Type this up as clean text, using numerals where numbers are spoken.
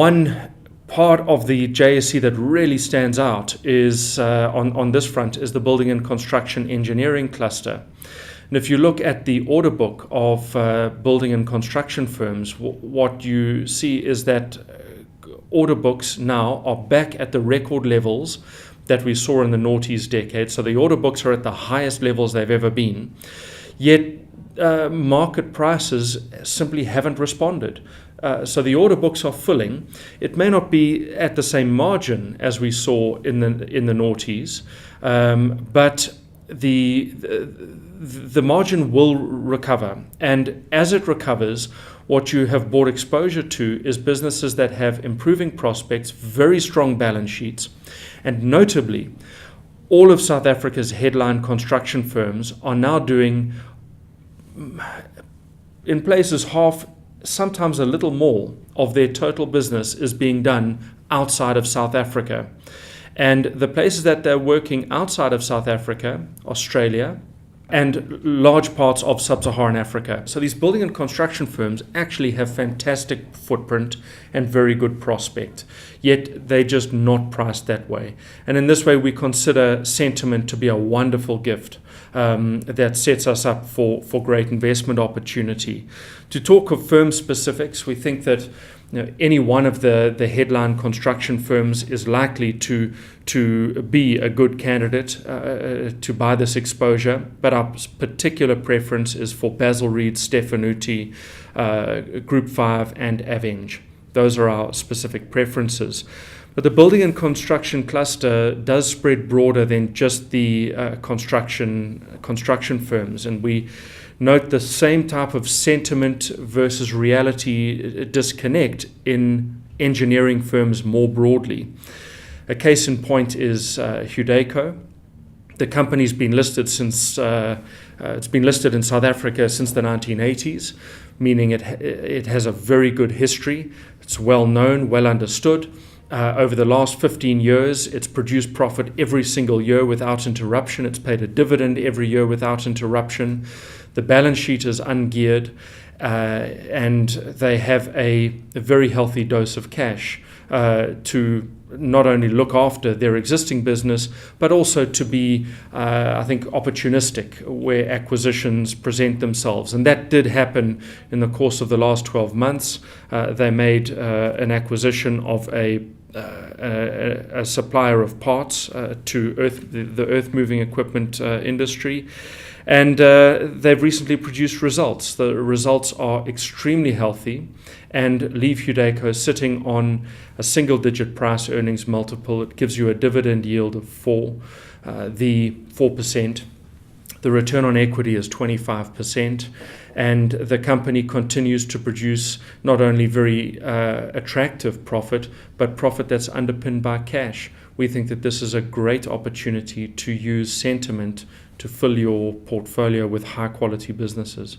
One part of the JSE that really stands out is on this front is the building and construction engineering cluster. And if you look at the order book of building and construction firms, what you see is that order books now are back at the record levels that we saw in the noughties decade. So the order books are at the highest levels they've ever been. Yet market prices simply haven't responded. So the order books are filling. It may not be at the same margin as we saw in the noughties, but the margin will recover. And as it recovers, what you have bought exposure to is businesses that have improving prospects, very strong balance sheets, and notably, all of South Africa's headline construction firms are now doing, in places, half, sometimes a little more of their total business is being done outside of South Africa. And the places that they're working outside of South Africa, Australia, and large parts of sub-Saharan Africa. So these building and construction firms actually have fantastic footprint and very good prospect, yet they're just not priced that way. And in this way, we consider sentiment to be a wonderful gift that sets us up for great investment opportunity. To talk of firm specifics, we think that any one of the headline construction firms is likely to be a good candidate to buy this exposure, but our particular preference is for Basil Reed, Stefanuti, Group 5 and Aveng. Those are our specific preferences. But the building and construction cluster does spread broader than just the construction firms, and we note the same type of sentiment versus reality disconnect in engineering firms more broadly. A case in point is Hudeco. The company's been listed since it's been listed in South Africa since the 1980s, meaning it has a very good history. It's well known, well understood. Over the last 15 years, it's produced profit every single year without interruption. It's paid a dividend every year without interruption. The balance sheet is ungeared, and they have a very healthy dose of cash to not only look after their existing business, but also to be, I think, opportunistic where acquisitions present themselves. And that did happen in the course of the last 12 months. They made an acquisition of a supplier of parts to the earth-moving equipment industry. And they've recently produced results. The results are extremely healthy and leave Hudeco sitting on a single-digit price earnings multiple. It gives you a dividend yield of 4%. The return on equity is 25%, and the company continues to produce not only very attractive profit, but profit that's underpinned by cash. We think that this is a great opportunity to use sentiment to fill your portfolio with high-quality businesses.